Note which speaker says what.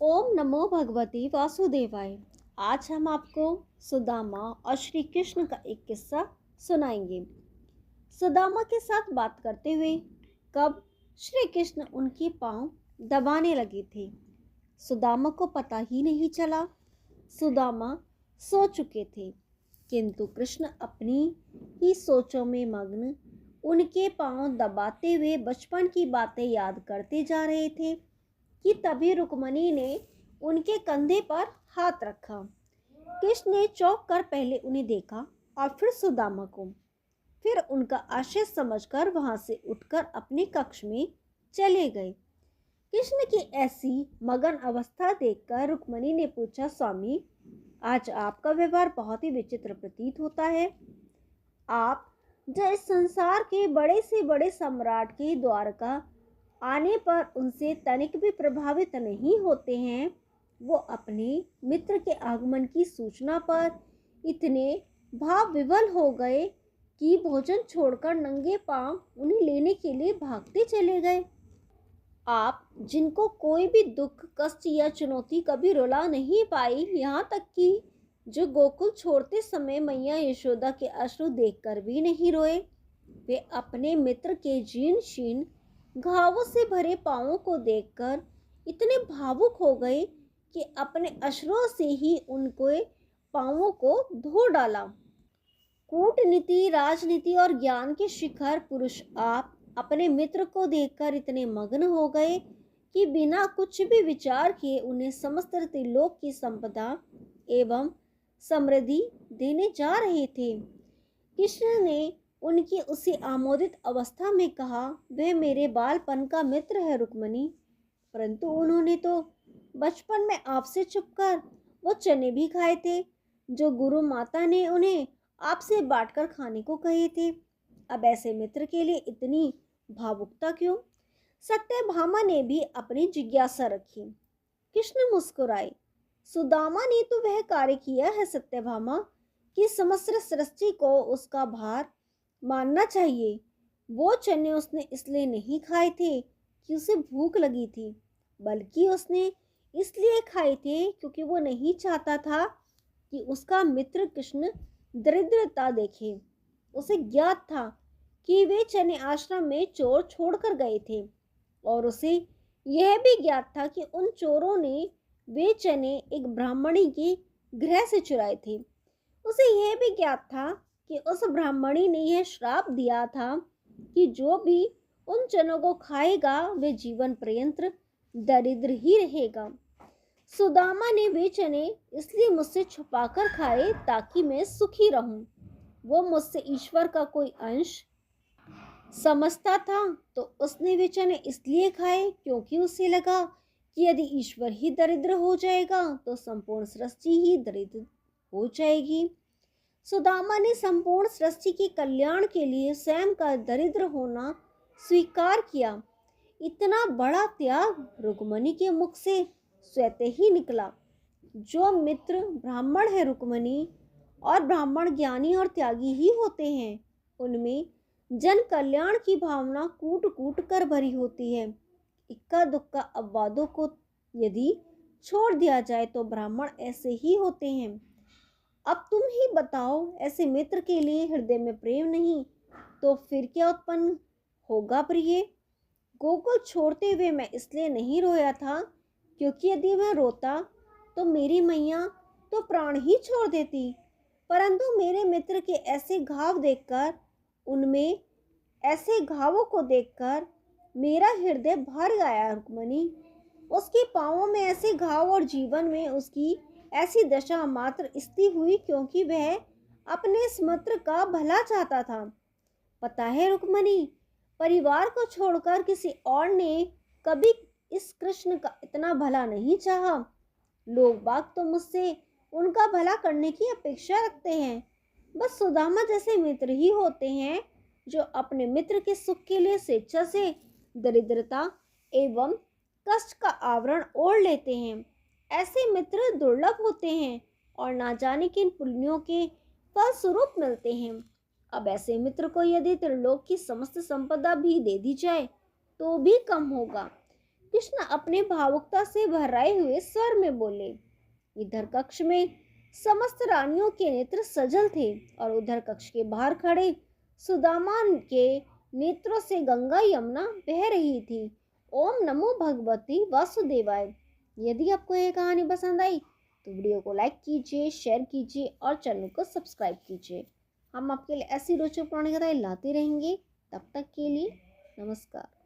Speaker 1: ओम नमो भगवती वासुदेवाय। आज हम आपको सुदामा और श्री कृष्ण का एक किस्सा सुनाएंगे। सुदामा के साथ बात करते हुए कब श्री कृष्ण उनके पांव दबाने लगे थे, सुदामा को पता ही नहीं चला। सुदामा सो चुके थे, किंतु कृष्ण अपनी ही सोचों में मग्न उनके पांव दबाते हुए बचपन की बातें याद करते जा रहे थे कि तभी रुक्मणी ने उनके कंधे पर हाथ रखा। कृष्ण ने चौंक कर पहले उन्हें देखा और फिर सुदामा को। फिर उनका आशय समझकर वहां से उठकर अपने कक्ष में चले गए। कृष्ण की ऐसी मगन अवस्था देखकर रुक्मणी ने पूछा, स्वामी, आज आपका व्यवहार बहुत ही विचित्र प्रतीत होता है। आप जो इस संसार के बड़े से बड़े सम्राट के द्वारका आने पर उनसे तनिक भी प्रभावित नहीं होते हैं, वो अपने मित्र के आगमन की सूचना पर इतने भाव विवल हो गए कि भोजन छोड़कर नंगे पांव उन्हें लेने के लिए भागते चले गए। आप जिनको कोई भी दुख, कष्ट या चुनौती कभी रुला नहीं पाई, यहाँ तक कि जो गोकुल छोड़ते समय मैया यशोदा के अश्रु देखकर भी नहीं रोए, वे अपने मित्र के जीर्ण शीर्ण घावों से भरे पांवों को देखकर इतने भावुक हो गए कि अपने अश्रुओं से ही उनको पांवों को धो डाला। कूटनीति, राजनीति और ज्ञान के शिखर पुरुष आप अपने मित्र को देखकर इतने मग्न हो गए कि बिना कुछ भी विचार किए उन्हें समस्त त्रिलोक की संपदा एवं समृद्धि देने जा रहे थे। कृष्ण ने उनकी उसी आमोदित अवस्था में कहा, वह मेरे बालपन का मित्र है रुक्मणी, परंतु उन्होंने तो बचपन में आपसे छुपकर वो चने भी खाए थे जो गुरु माता ने उन्हें आपसे बांटकर खाने को कहे थे। अब ऐसे मित्र के लिए इतनी भावुकता क्यों? सत्यभामा ने भी अपनी जिज्ञासा रखी। कृष्ण मुस्कुराए। सुदामा ने तो वह कार्य किया है सत्यभामा कि समस्त सृष्टि को उसका भार मानना चाहिए। वो चने उसने इसलिए नहीं खाए थे कि उसे भूख लगी थी, बल्कि उसने इसलिए खाए थे क्योंकि वो नहीं चाहता था कि उसका मित्र कृष्ण दरिद्रता देखे। उसे ज्ञात था कि वे चने आश्रम में चोर छोड़कर गए थे और उसे यह भी ज्ञात था कि उन चोरों ने वे चने एक ब्राह्मणी के गृह से चुराए थे। उसे यह भी ज्ञात था कि उस ब्राह्मणी ने यह श्राप दिया था कि जो भी उन चनों को खाएगा वे जीवन पर्यंत दरिद्र ही रहेगा। सुदामा ने वे चने इसलिए मुझसे छुपाकर खाए ताकि मैं सुखी रहूं। वो मुझसे ईश्वर का कोई अंश समझता था, तो उसने वे चने इसलिए खाए क्योंकि उसे लगा कि यदि ईश्वर ही दरिद्र हो जाएगा तो संपूर्ण सृष्टि ही दरिद्र हो जाएगी। सुदामा ने संपूर्ण सृष्टि के कल्याण के लिए स्वयं का दरिद्र होना स्वीकार किया। इतना बड़ा त्याग रुक्मणी के मुख से स्वतः ही निकला। जो मित्र ब्राह्मण है रुक्मणी, और ब्राह्मण ज्ञानी और त्यागी ही होते हैं, उनमें जन कल्याण की भावना कूट कूट कर भरी होती है। इक्का दुक्का अपवादों को यदि छोड़ दिया जाए तो ब्राह्मण ऐसे ही होते हैं। अब तुम ही बताओ, ऐसे मित्र के लिए हृदय में प्रेम नहीं तो फिर क्या उत्पन्न होगा प्रिय? गोकुल छोड़ते हुए मैं इसलिए नहीं रोया था क्योंकि यदि मैं रोता तो मेरी मैया तो प्राण ही छोड़ देती, परंतु मेरे मित्र के ऐसे घाव देखकर, उनमें ऐसे घावों को देखकर मेरा हृदय भर गया रुक्मणी। उसके पांवों में ऐसे घाव और जीवन में उसकी ऐसी दशा मात्र इसलिए हुई क्योंकि वह अपने इस मित्र का भला चाहता था। पता है रुक्मणी, परिवार को छोड़कर किसी और ने कभी इस कृष्ण का इतना भला नहीं चाहा। लोग बाग तो मुझसे उनका भला करने की अपेक्षा रखते हैं। बस सुदामा जैसे मित्र ही होते हैं जो अपने मित्र के सुख के लिए स्वेच्छा से दरिद्रता एवं कष्ट का आवरण ओढ़ लेते हैं। ऐसे मित्र दुर्लभ होते हैं और ना जाने किन पुण्यों के फलस्वरूप मिलते हैं। अब ऐसे मित्र को यदि त्रिलोक की समस्त संपदा भी दे दी जाए तो भी कम होगा। कृष्ण अपने भावुकता से भराए हुए स्वर में बोले। इधर कक्ष में समस्त रानियों के नेत्र सजल थे और उधर कक्ष के बाहर खड़े सुदामा के नेत्रों से गंगा यमुना बह रही थी। ओम नमो भगवती वासुदेवाय। यदि आपको यह कहानी पसंद आई तो वीडियो को लाइक कीजिए, शेयर कीजिए और चैनल को सब्सक्राइब कीजिए। हम आपके लिए ऐसी रोचक पुरानी कथाएं लाते रहेंगे। तब तक के लिए नमस्कार।